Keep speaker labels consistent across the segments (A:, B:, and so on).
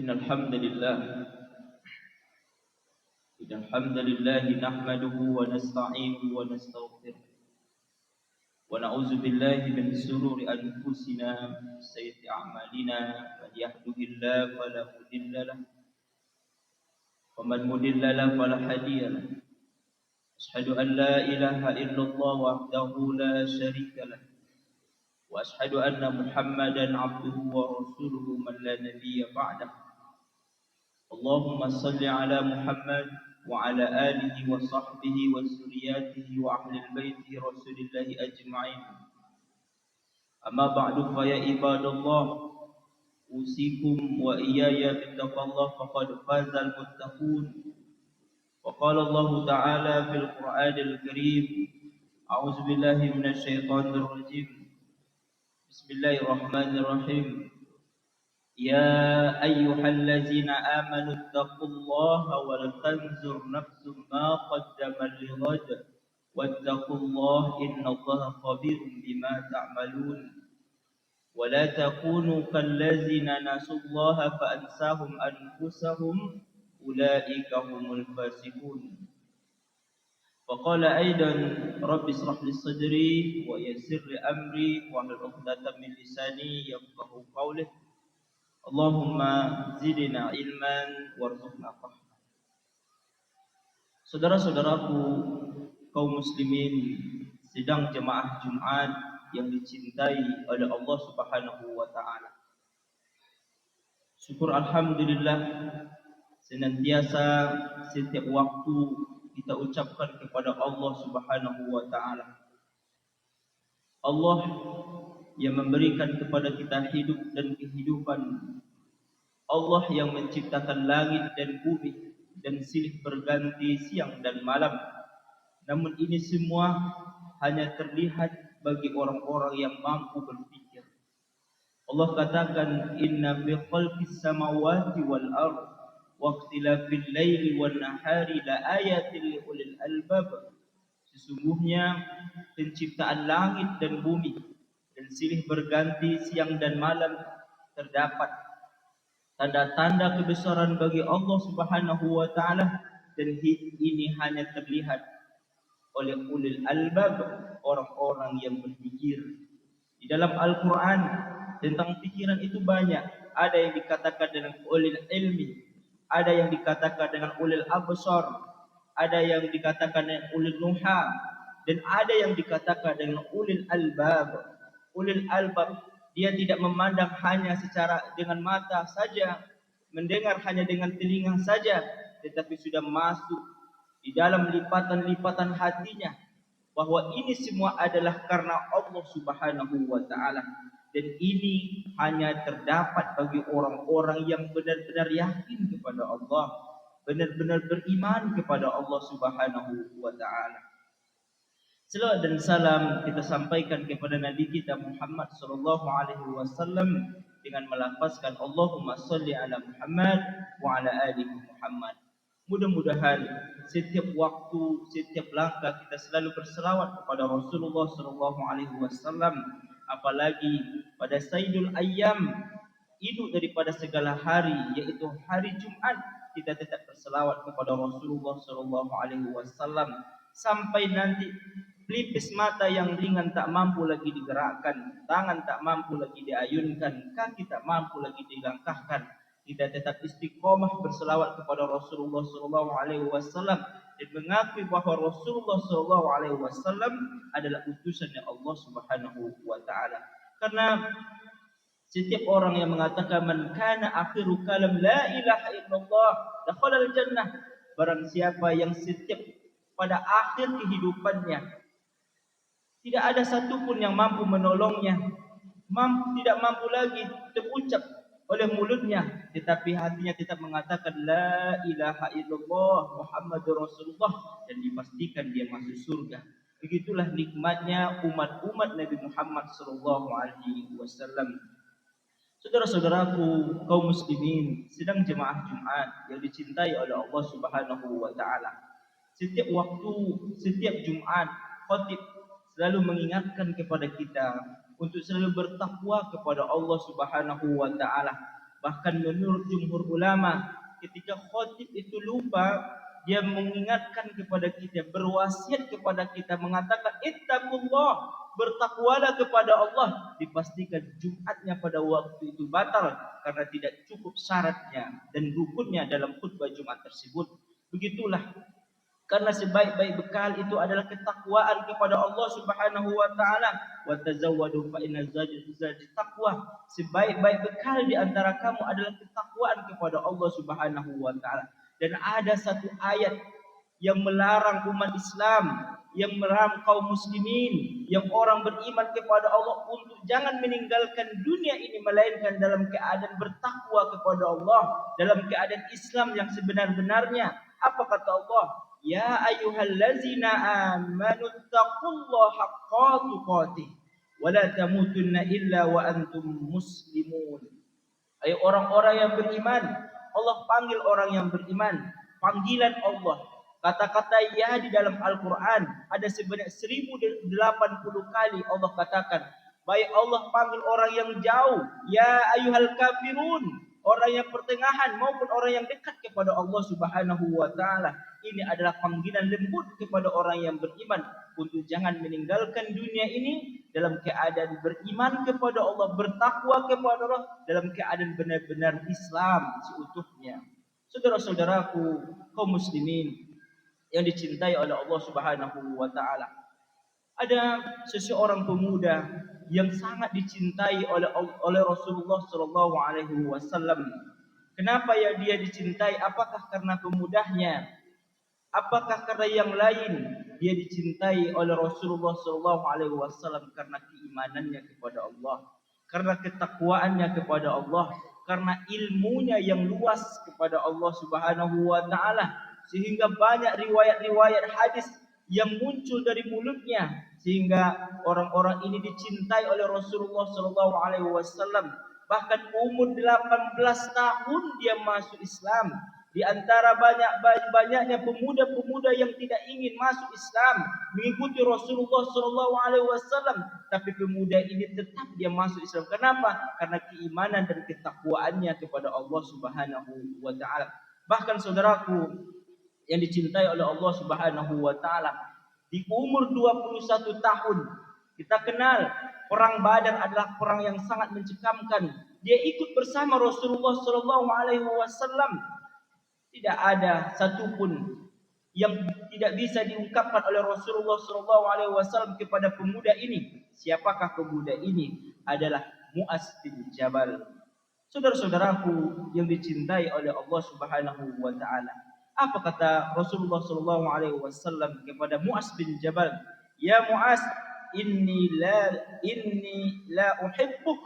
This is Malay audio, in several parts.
A: إن الحمد لله نحمده ونستعينه ونستغفره ونعوذ بالله من شرور أنفسنا وسيئات أعمالنا من يهده الله فلا مضل له ومن يضلل له فلا هادي له أشهد أن لا إله إلا الله وحده لا شريك له وأشهد أن محمدا عبده ورسوله من لا نبي بعده اللهم صل على محمد وعلى آله وصحبه وذرياته وأهل البيت رسول الله أجمعين أما بعد فيا عباد الله أوصيكم وإياي بتقوى الله فقد فاز المتقون وقال الله تعالى في القرآن الكريم أعوذ بالله من الشيطان الرجيم بسم الله الرحمن الرحيم يا أيها الذين آمنوا اتقوا الله ولتنظر نفس ما قدمت لغد واتقوا الله إن الله خبير بما تعملون ولا تكونوا كالذين نسوا الله فأنساهم أنفسهم أولئك هم الفاسقون وقال أيضا رب اشرح لي صدري ويسر لي أمري واحلل عقدة من لساني يفقهوا قولي Allahumma zidna ilman warzuqna fahma. Saudara-saudaraku kaum muslimin sidang jemaah Jumat yang dicintai oleh Allah Subhanahu wa taala. Syukur alhamdulillah senantiasa setiap waktu kita ucapkan kepada Allah Subhanahu wa taala. Allah yang memberikan kepada kita hidup dan kehidupan, Allah yang menciptakan langit dan bumi dan silih berganti siang dan malam. Namun ini semua hanya terlihat bagi orang-orang yang mampu berpikir. Allah katakan inna fi khalqis samawati wal ard wa ikhtilafil laili wan nahari la ayatin liulil albab. Sesungguhnya penciptaan langit dan bumi dan silih berganti siang dan malam terdapat tanda-tanda kebesaran bagi Allah Subhanahu wa taala, dan ini hanya terlihat oleh ulil albab, orang-orang yang berpikir. Di dalam Al-Qur'an tentang pikiran itu banyak. Ada yang dikatakan dengan ulil ilmi, ada yang dikatakan dengan ulil absar, ada yang dikatakan dengan ulil nuha, dan ada yang dikatakan dengan ulil albab. Ulil albab, dia tidak memandang hanya secara dengan mata saja, mendengar hanya dengan telinga saja, tetapi sudah masuk di dalam lipatan-lipatan hatinya bahwa ini semua adalah karena Allah Subhanahu wa taala, dan ini hanya terdapat bagi orang-orang yang benar-benar yakin kepada Allah, benar-benar beriman kepada Allah Subhanahu wa taala. Selawat dan salam kita sampaikan kepada Nabi kita Muhammad sallallahu alaihi wasallam dengan melafazkan Allahumma shalli ala Muhammad wa ala ali Muhammad. Mudah-mudahan setiap waktu, setiap langkah kita selalu berselawat kepada Rasulullah sallallahu alaihi wasallam, apalagi pada Sayyidul Ayyam, induk daripada segala hari, yaitu hari Jumat, kita tetap berselawat kepada Rasulullah sallallahu alaihi wasallam sampai nanti pelipis mata yang ringan tak mampu lagi digerakkan, tangan tak mampu lagi diayunkan, kaki tak mampu lagi dilangkahkan, kita tetap istiqomah berselawat kepada Rasulullah sallallahu alaihi wasallam dan mengakui bahawa Rasulullah sallallahu alaihi wasallam adalah utusan Allah Subhanahu wa taala. Karena setiap orang yang mengatakan man kana akhiru kalam la ilaha illallah dakhala al-jannah, barang siapa yang setiap pada akhir kehidupannya tidak ada satupun yang mampu menolongnya, tidak mampu lagi terucap oleh mulutnya, tetapi hatinya tetap mengatakan la ilaha illallah Muhammadur Rasulullah, dan dipastikan dia masuk surga. Begitulah nikmatnya umat-umat Nabi Muhammad sallallahu alaihi wasallam. Saudara-saudaraku kaum muslimin sedang jemaah Jumat yang dicintai oleh Allah Subhanahu wa taala. Setiap waktu, setiap Jumat, khatib selalu mengingatkan kepada kita untuk selalu bertakwa kepada Allah Subhanahu wa taala, Bahkan menurut jumhur ulama, ketika khotib itu lupa, dia mengingatkan kepada kita, berwasiat kepada kita, mengatakan ittaqullah, bertakwalah kepada Allah. Dipastikan Jumatnya pada waktu itu batal karena tidak cukup syaratnya dan rukunnya dalam khutbah Jumat tersebut. Begitulah, karena sebaik-baik bekal itu adalah ketakwaan kepada Allah Subhanahu wa taala. Wa tazawwadu fa inna zadi taqwa. Sebaik-baik bekal di antara kamu adalah ketakwaan kepada Allah Subhanahu wa taala. Dan ada satu ayat yang melarang umat Islam, yang melarang kaum muslimin, yang orang beriman kepada Allah untuk jangan meninggalkan dunia ini melainkan dalam keadaan bertakwa kepada Allah, dalam keadaan Islam yang sebenar-benarnya. Apa kata Allah? Ya ayyuhallazina amanu taqullaha haqqa tuqatih wa la tamutunna illa wa antum muslimun. Hai orang-orang yang beriman, Allah panggil orang yang beriman. Panggilan Allah, kata-kata ya di dalam Al-Quran ada sebanyak 1080 kali Allah katakan. Baik Allah panggil orang yang jauh, ya ayyuhal kafirun, orang yang pertengahan maupun orang yang dekat kepada Allah Subhanahu wa taala. Ini adalah panggilan lembut kepada orang yang beriman untuk jangan meninggalkan dunia ini dalam keadaan beriman kepada Allah, bertakwa kepada Allah, dalam keadaan benar-benar Islam seutuhnya. Saudara-saudaraku kaum muslimin yang dicintai oleh Allah Subhanahu wa taala, ada seseorang pemuda yang sangat dicintai oleh Rasulullah sallallahu alaihi wasallam. Kenapa ya dia dicintai? Apakah karena pemudahnya? Apakah karena yang lain? Dia dicintai oleh Rasulullah sallallahu alaihi wasallam karena keimanannya kepada Allah, karena ketakwaannya kepada Allah, karena ilmunya yang luas kepada Allah Subhanahu wa taala, sehingga banyak riwayat-riwayat hadis yang muncul dari mulutnya sehingga orang-orang ini dicintai oleh Rasulullah sallallahu alaihi wasallam. Bahkan umur 18 tahun dia masuk Islam. Di antara banyaknya pemuda-pemuda yang tidak ingin masuk Islam, mengikuti Rasulullah sallallahu alaihi wasallam, tapi pemuda ini tetap dia masuk Islam. Kenapa? Karena keimanan dan ketakwaannya kepada Allah Subhanahu wa taala. Bahkan saudaraku yang dicintai oleh Allah Subhanahu wa taala, di umur 21 tahun kita kenal perang Badar adalah perang yang sangat mencekamkan. Dia ikut bersama Rasulullah sallallahu alaihi wasallam. Tidak ada satupun yang tidak bisa diungkapkan oleh Rasulullah sallallahu alaihi wasallam kepada pemuda ini. Siapakah pemuda ini? Adalah Mu'az bin Jabal. Saudara-saudaraku yang dicintai oleh Allah Subhanahu wa taala, apa kata Rasulullah sallallahu alaihi wasallam kepada Mu'az bin Jabal? Ya Mu'az, inni la uhibbuk.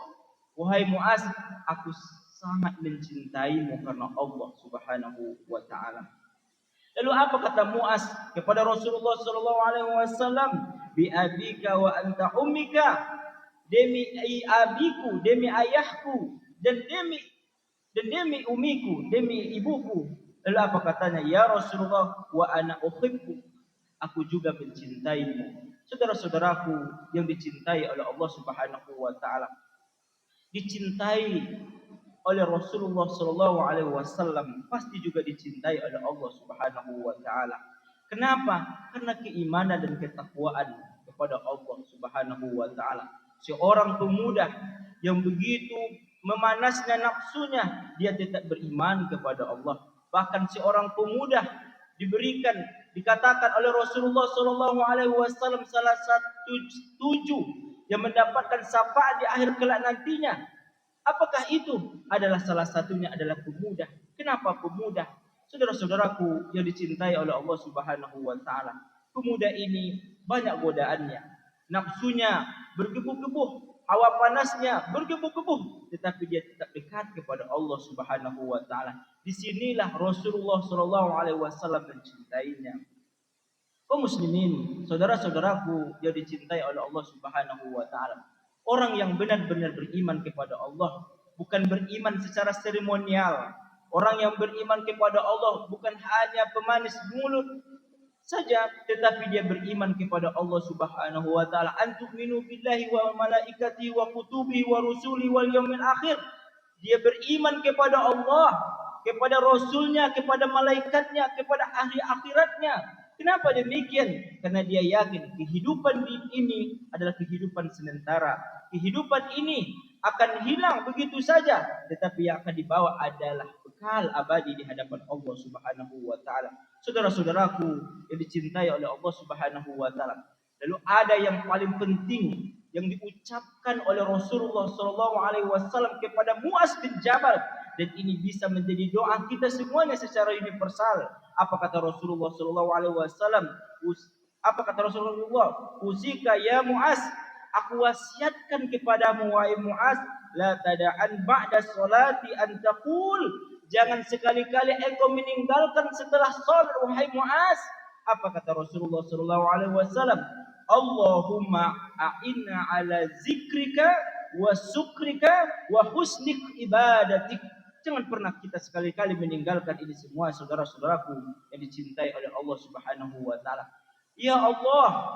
A: Wahai Mu'az, aku sangat mencintaimu karena Allah Subhanahu wa taala. Lalu apa kata Mu'az kepada Rasulullah sallallahu alaihi wasallam? Bi abika wa anta ummika. Demi abiku, demi ayahku, dan demi umiku, demi ibuku. Lalu apa katanya? Ya Rasulullah, wa ana uhibbu. Aku juga mencintaimu. Saudara-saudaraku yang dicintai oleh Allah Subhanahu wa taala, dicintai oleh Rasulullah sallallahu alaihi wasallam pasti juga dicintai oleh Allah Subhanahu wa taala. Kenapa? Karena keimanan dan ketakwaan kepada Allah Subhanahu wa taala. Seorang pemuda yang begitu memanasnya nafsunya, dia tetap beriman kepada Allah. Bahkan seorang pemuda dikatakan oleh Rasulullah sallallahu alaihi wasallam salah satu 7 yang mendapatkan syafaat di akhir kelak nantinya. Apakah itu? Adalah salah satunya adalah pemuda. Kenapa pemuda? Saudara-saudaraku yang dicintai oleh Allah Subhanahu wa taala, pemuda ini banyak godaannya. Nafsunya bergebu-gebu, hawa panasnya bergebu-gebu, tetapi dia tetap dekat kepada Allah Subhanahu wa taala. Disinilah Rasulullah sallallahu alaihi wasallam mencintainya. Kaum muslimin, saudara-saudaraku yang dicintai oleh Allah Subhanahu wa taala, orang yang benar-benar beriman kepada Allah bukan beriman secara seremonial. Orang yang beriman kepada Allah bukan hanya pemanis mulut saja, tetapi dia beriman kepada Allah Subhanahu wa taala. Antu'minu billahi wa malaikatihi wa kutubihi wa rusuli wal yaumil akhir. dia beriman kepada Allah, kepada Rasulnya, kepada malaikatnya, kepada ahli akhiratnya. Kenapa demikian? Karena dia yakin kehidupan ini adalah kehidupan sementara. Kehidupan ini akan hilang begitu saja, tetapi yang akan dibawa adalah bekal abadi di hadapan Allah Subhanahu wa taala. Saudara-saudaraku yang dicintai oleh Allah Subhanahu wa taala. Lalu ada yang paling penting yang diucapkan oleh Rasulullah sallallahu alaihi wasallam kepada Muaz bin Jabal, dan ini bisa menjadi doa kita semuanya secara universal. Apa kata Rasulullah sallallahu alaihi wasallam? Apa kata Rasulullah? Usika ya Muaz, aku wasiatkan kepadamu wahai Muaz, la tada'an ba'da salati an taqul, jangan sekali-kali engkau meninggalkan setelah salat wahai Muaz. Apa kata Rasulullah sallallahu alaihi wasallam? Allahumma a'inna ala zikrika wa syukrika wa husnik ibadatik. Jangan pernah kita sekali-kali meninggalkan ini semua, saudara-saudaraku yang dicintai oleh Allah Subhanahu wa taala. Ya Allah,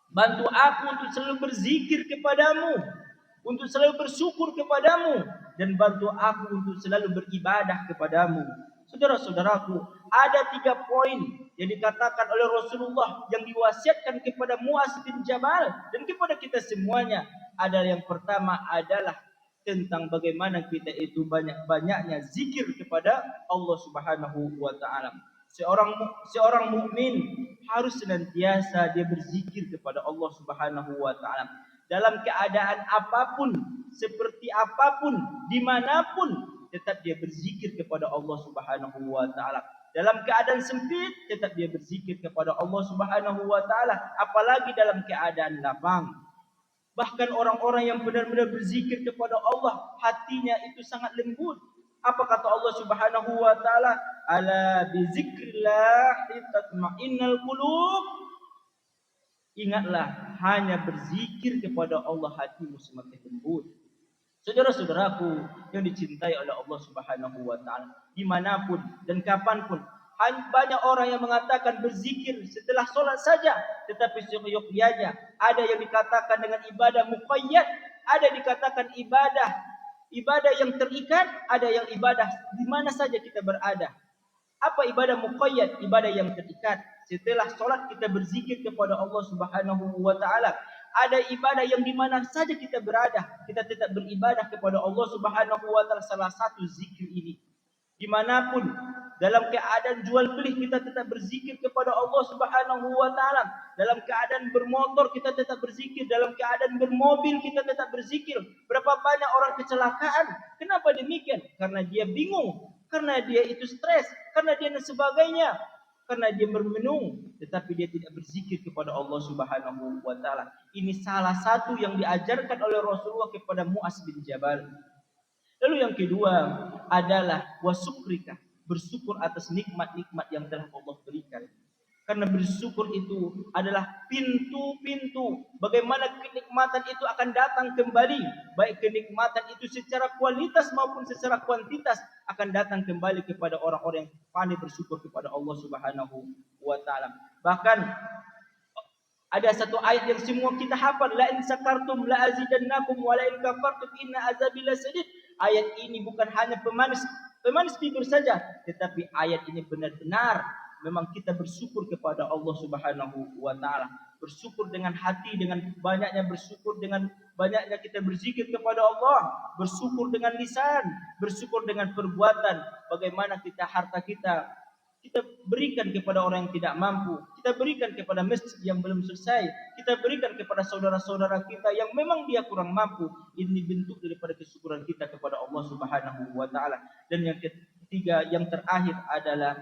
A: bantu aku untuk selalu berzikir kepadamu, untuk selalu bersyukur kepadamu, dan bantu aku untuk selalu beribadah kepadamu. Saudara-saudaraku, ada 3 poin yang dikatakan oleh Rasulullah yang diwasiatkan kepada Muaz bin Jabal dan kepada kita semuanya. Ada yang pertama adalah tentang bagaimana kita itu banyak-banyaknya zikir kepada Allah Subhanahu wa taala. Seorang mukmin harus senantiasa dia berzikir kepada Allah Subhanahu wa taala dalam keadaan apapun, seperti apapun, dimanapun, tetap dia berzikir kepada Allah Subhanahu wa taala. Dalam keadaan sempit, tetap dia berzikir kepada Allah Subhanahu wa taala, apalagi dalam keadaan lapang. Bahkan orang-orang yang benar-benar berzikir kepada Allah, hatinya itu sangat lembut. Apa kata Allah Subhanahu wa taala? Ala bi zikrillah tatma'innal qulub. Ingatlah, hanya berzikir kepada Allah hatimu semakin lembut. Saudara-saudaraku yang dicintai oleh Allah Subhanahu wa taala, dimanapun dan kapanpun, banyak orang yang mengatakan berzikir setelah solat saja, tetapi seyogyanya ada yang dikatakan dengan ibadah muqayyad, ada dikatakan ibadah yang terikat, ada yang ibadah di mana saja kita berada. Apa ibadah muqayyad? Ibadah yang terikat. Setelah solat kita berzikir kepada Allah Subhanahu wa taala. Ada ibadah yang di mana saja kita berada, kita tetap beribadah kepada Allah Subhanahu wa taala. Salah satu zikir ini, dimanapun, dalam keadaan jual beli kita tetap berzikir kepada Allah Subhanahu wa taala. Dalam keadaan bermotor kita tetap berzikir, dalam keadaan bermobil kita tetap berzikir. Berapa banyak orang kecelakaan? Kenapa demikian? Karena dia bingung, karena dia itu stres, karena dia dan sebagainya, karena dia bermenung, tetapi dia tidak berzikir kepada Allah Subhanahu wa taala. Ini salah satu yang diajarkan oleh Rasulullah kepada Muaz bin Jabal. Lalu yang kedua adalah wasyukrika, bersyukur atas nikmat-nikmat yang telah Allah berikan. Karena bersyukur itu adalah pintu-pintu bagaimana kenikmatan itu akan datang kembali. Baik kenikmatan itu secara kualitas maupun secara kuantitas akan datang kembali kepada orang-orang yang pandai bersyukur kepada Allah Subhanahu wa taala. Bahkan ada satu ayat yang semua kita hafal, la in sakartum la azidannakum wa la in kafartum inna azabi lasadid. Ayat ini bukan hanya pemanis bibir saja, tetapi ayat ini benar-benar memang kita bersyukur kepada Allah Subhanahu wa taala. Bersyukur dengan hati, dengan banyaknya bersyukur, dengan banyaknya kita berzikir kepada Allah, bersyukur dengan lisan, bersyukur dengan perbuatan. Bagaimana kita harta kita berikan kepada orang yang tidak mampu, kita berikan kepada masjid yang belum selesai, kita berikan kepada saudara-saudara kita yang memang dia kurang mampu. Ini bentuk daripada kesyukuran kita kepada Allah Subhanahu wa taala. Dan yang ketiga, yang terakhir adalah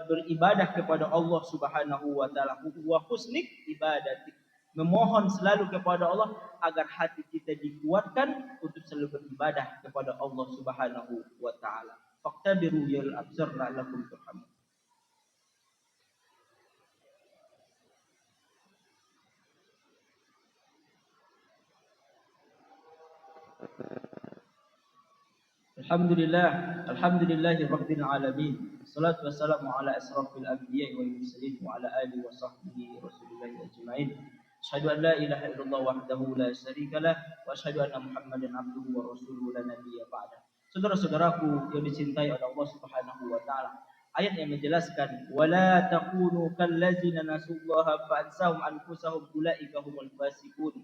A: beribadah kepada Allah Subhanahu wa taala, wa husnik ibadati, memohon selalu kepada Allah agar hati kita dikuatkan untuk selalu beribadah kepada Allah Subhanahu wa taala. Faqtabiru yal absar la'allakum turhamun. Alhamdulillahi rabbil alamin. Wassalatu wassalamu ala asrafil anbiya'i wal mursalin wa ala alihi wa sahbihi rasulillahi ajma'in. Asyhadu an la ilaha illallah wahdahu la syarikalah wa asyhadu anna Muhammadan abduhu wa rasuluhu la nabiyya ba'da. Saudara-saudaraku yang dicintai oleh Allah Subhanahu wa taala, ayat yang menjelaskan wala takunu kallazina nasullaha fa'ansahum anfusahum ulaika humul fasiqun.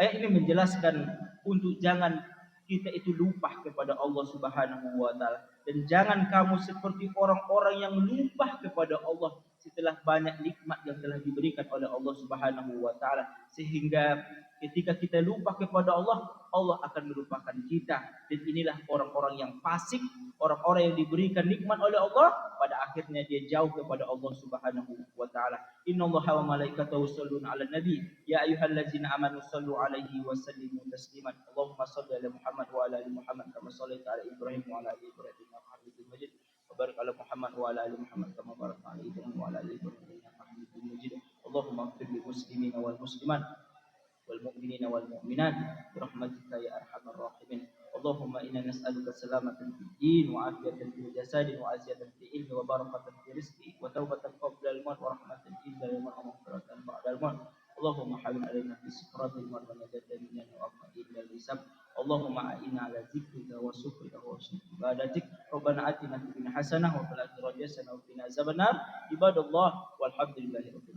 A: Ayat ini menjelaskan untuk jangan kita itu lupa kepada Allah Subhanahu wa taala, dan jangan kamu seperti orang-orang yang lupa kepada Allah setelah banyak nikmat yang telah diberikan oleh Allah Subhanahu wa taala, sehingga ketika kita lupa kepada Allah, Allah akan melupakan kita. Dan inilah orang-orang yang fasik, orang-orang yang diberikan nikmat oleh Allah, pada akhirnya dia jauh kepada Allah Subhanahu wa taala. Innallaha wa malaikatahu yusholluna 'alan nabi ya ayyuhallazina amanu shallu 'alaihi wa sallimu tasliman. Allahumma shalli 'ala Muhammad wa 'ala ali Muhammad kama shallaita 'ala Ibrahim wa 'ala ali Ibrahim innaka Hamidum Majid. Wa barik 'ala Muhammad wa 'ala ali Muhammad kama barakta 'ala Ibrahim wa 'ala ali Ibrahim innaka Hamidum Majid. Allahumma ighfir lil muslimina wal muslimat wal mu'minina wal mu'minat birahmatika ya arhamar rahimin. Allahumma inna nas'aluka salamatan fid din wa afiyatan fil jasad wa aziyatan fil ilmi wa barakatan fil rizqi wa taubatan qabla al-maut wa rahmatan inda al-maut wa maghfiratan ba'da al-maut. Allahumma hawwin alaina fi sikratil maut wa najatan min al-afati illa al-hisab. Allahumma a'inna ala zikrika wa syukrika wa husni ibadatik. Rabbana atina fid dunya hasanah wa fil akhirati hasanah wa qina azabannar. Ibadallah walhamdulillahi rabbil